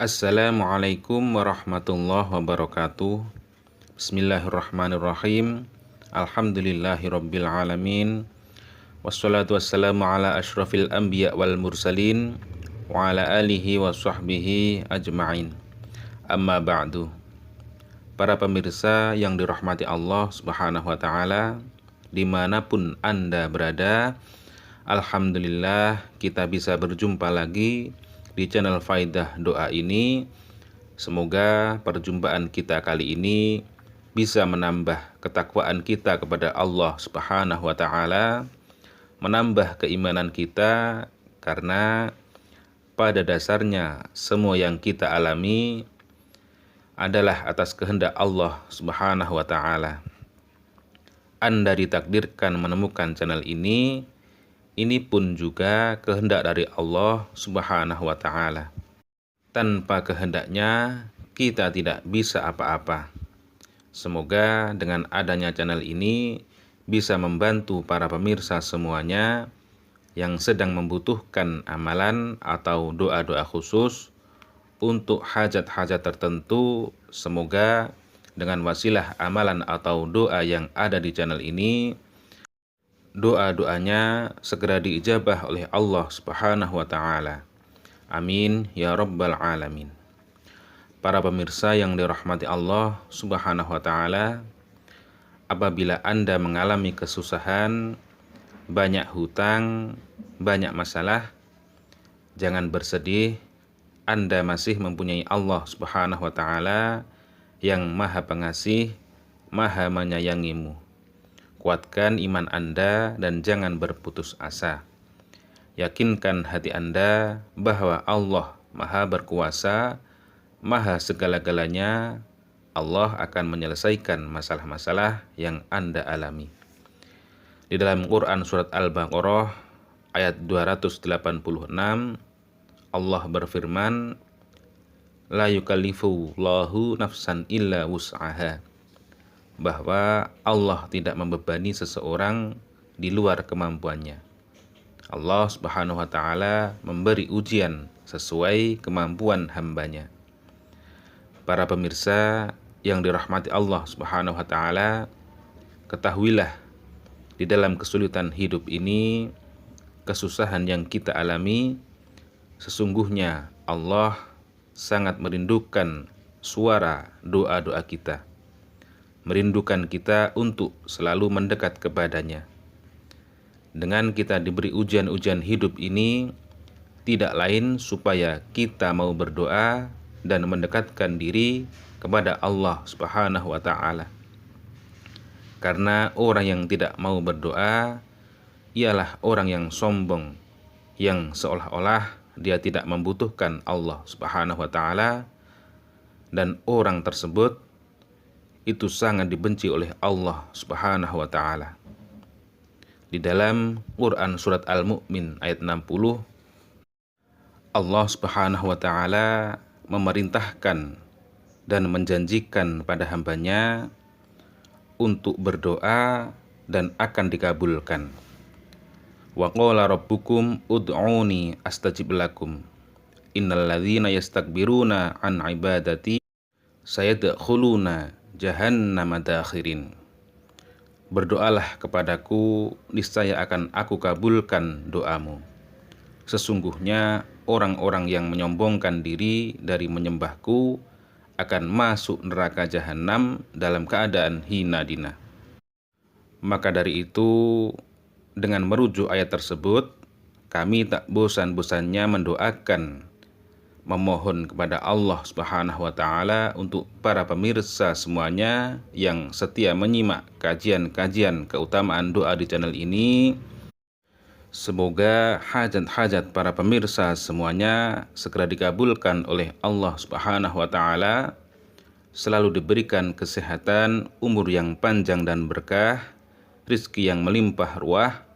Assalamualaikum warahmatullahi wabarakatuh. Bismillahirrahmanirrahim. Alhamdulillahirabbil alamin. Wassalatu wassalamu ala asyrafil anbiya wal mursalin wa ala alihi wa sahbihi ajma'in. Amma ba'du. Para pemirsa yang dirahmati Allah Subhanahu wa taala, dimanapun Anda berada, alhamdulillah kita bisa berjumpa lagi di channel Faidah Doa ini. Semoga perjumpaan kita kali ini bisa menambah ketakwaan kita kepada Allah Subhanahu wa taala, menambah keimanan kita, karena pada dasarnya semua yang kita alami adalah atas kehendak Allah Subhanahu wa taala. Anda ditakdirkan menemukan channel ini pun juga kehendak dari Allah Subhanahu wa taala. Tanpa kehendaknya kita tidak bisa apa-apa. Semoga dengan adanya channel ini bisa membantu para pemirsa semuanya yang sedang membutuhkan amalan atau doa-doa khusus untuk hajat-hajat tertentu. Semoga dengan wasilah amalan atau doa yang ada di channel ini, doa-doanya segera diijabah oleh Allah Subhanahu wa taala. Amin ya rabbal alamin. Para pemirsa yang dirahmati Allah Subhanahu wa taala, apabila Anda mengalami kesusahan, banyak hutang, banyak masalah, jangan bersedih. Anda masih mempunyai Allah Subhanahu wa taala yang Maha Pengasih, Maha menyayangimu. Kuatkan iman Anda dan jangan berputus asa. Yakinkan hati Anda bahwa Allah Maha Berkuasa, Maha segala-galanya. Allah akan menyelesaikan masalah-masalah yang Anda alami. Di dalam Quran surat Al-Baqarah ayat 286, Allah berfirman, la yukallifullahu nafsan illa wus'aha, bahwa Allah tidak membebani seseorang di luar kemampuannya. Allah Subhanahu wa taala memberi ujian sesuai kemampuan hambanya. Para pemirsa yang dirahmati Allah Subhanahu wa taala, ketahuilah di dalam kesulitan hidup ini, kesusahan yang kita alami, sesungguhnya Allah sangat merindukan suara doa-doa kita, merindukan kita untuk selalu mendekat kepadanya. Dengan kita diberi ujian-ujian hidup ini, tidak lain supaya kita mau berdoa dan mendekatkan diri kepada Allah Subhanahu wa taala. Karena orang yang tidak mau berdoa ialah orang yang sombong, yang seolah-olah dia tidak membutuhkan Allah Subhanahu wa taala, dan orang tersebut itu sangat dibenci oleh Allah Subhanahu wa taala. Di dalam Quran surat Al-Mu'min ayat 60, Allah Subhanahu wa taala memerintahkan dan menjanjikan pada hambanya untuk berdoa dan akan dikabulkan. Wa qala rabbukum ud'uni astajib lakum innal ladzina yastakbiruna an ibadati sayadkhuluna jahannama dakhirin. Berdoalah kepadaku, niscaya akan aku kabulkan doamu. Sesungguhnya orang-orang yang menyombongkan diri dari menyembahku akan masuk neraka jahanam dalam keadaan hina dina. Maka dari itu, dengan merujuk ayat tersebut, kami tak bosan-bosannya mendoakan, memohon kepada Allah Subhanahu wa taala untuk para pemirsa semuanya yang setia menyimak kajian-kajian keutamaan doa di channel ini. Semoga hajat-hajat para pemirsa semuanya segera dikabulkan oleh Allah Subhanahu wa taala, selalu diberikan kesehatan, umur yang panjang dan berkah, rizki yang melimpah ruah.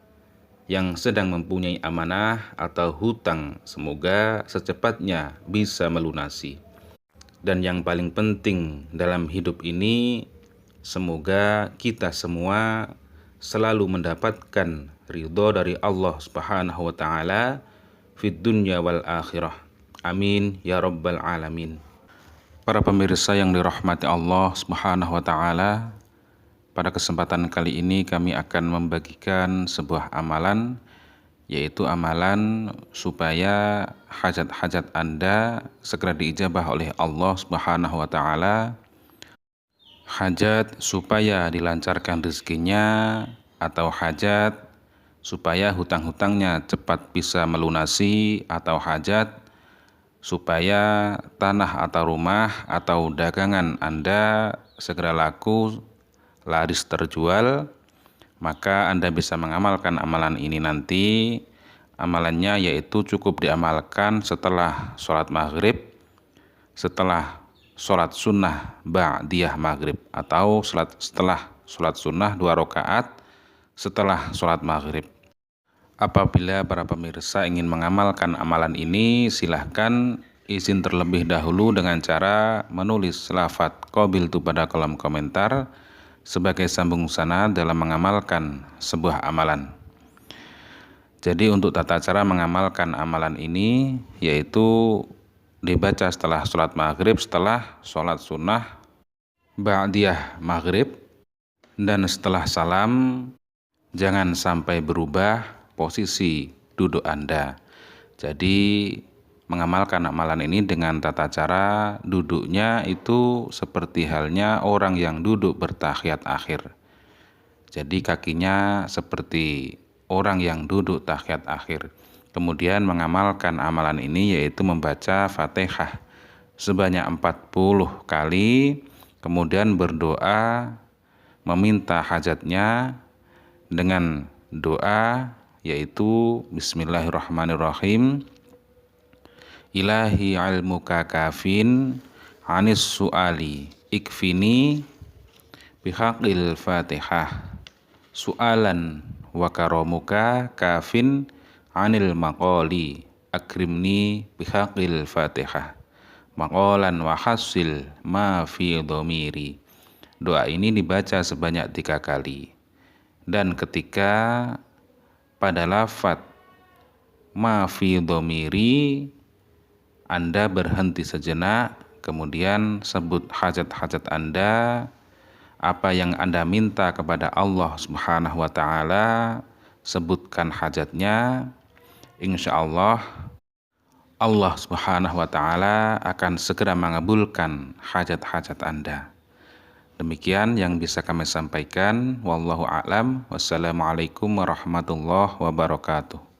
Yang sedang mempunyai amanah atau hutang, semoga secepatnya bisa melunasi. Dan yang paling penting dalam hidup ini, semoga kita semua selalu mendapatkan ridho dari Allah Subhanahu wa taala fid dunya wal akhirah. Amin ya rabbal alamin. Para pemirsa yang dirahmati Allah Subhanahu wa taala, pada kesempatan kali ini kami akan membagikan sebuah amalan, yaitu amalan supaya hajat-hajat Anda segera diijabah oleh Allah Subhanahu wa taala. Hajat supaya dilancarkan rezekinya, atau hajat supaya hutang-hutangnya cepat bisa melunasi, atau hajat supaya tanah atau rumah atau dagangan Anda segera laku, laris terjual. Maka Anda bisa mengamalkan amalan ini nanti. Amalannya yaitu cukup diamalkan setelah sholat maghrib, setelah sholat sunnah ba'diyah maghrib, atau setelah sholat sunnah 2 rakaat setelah sholat maghrib. Apabila para pemirsa ingin mengamalkan amalan ini, silahkan izin terlebih dahulu dengan cara menulis lafaz qabiltu pada kolom komentar sebagai sambung sanad dalam mengamalkan sebuah amalan. Jadi untuk tata cara mengamalkan amalan ini yaitu dibaca setelah sholat maghrib, setelah sholat sunnah ba'diyah maghrib, dan setelah salam jangan sampai berubah posisi duduk Anda. Jadi mengamalkan amalan ini dengan tata cara duduknya itu seperti halnya orang yang duduk bertahiyat akhir. Jadi kakinya seperti orang yang duduk tahiyat akhir. Kemudian mengamalkan amalan ini yaitu membaca Fatihah sebanyak 40 kali, kemudian berdoa meminta hajatnya dengan doa yaitu Bismillahirrahmanirrahim. Ilahi ilmuka kafin anis su'ali ikfini bihaqil fatihah su'alan wa karamuka kafin anil maqali akrimni bihaqil fatihah maqalan wa hasil ma fi dhamiri. Doa ini dibaca sebanyak 3 kali, dan ketika pada lafaz ma fi dhamiri Anda berhenti sejenak, kemudian sebut hajat-hajat Anda, apa yang Anda minta kepada Allah Subhanahu wa taala, sebutkan hajatnya. Insya Allah Allah Subhanahu wa taala akan segera mengabulkan hajat-hajat Anda. Demikian yang bisa kami sampaikan. Wallahu a'lam. Wassalamualaikum warahmatullahi wabarakatuh.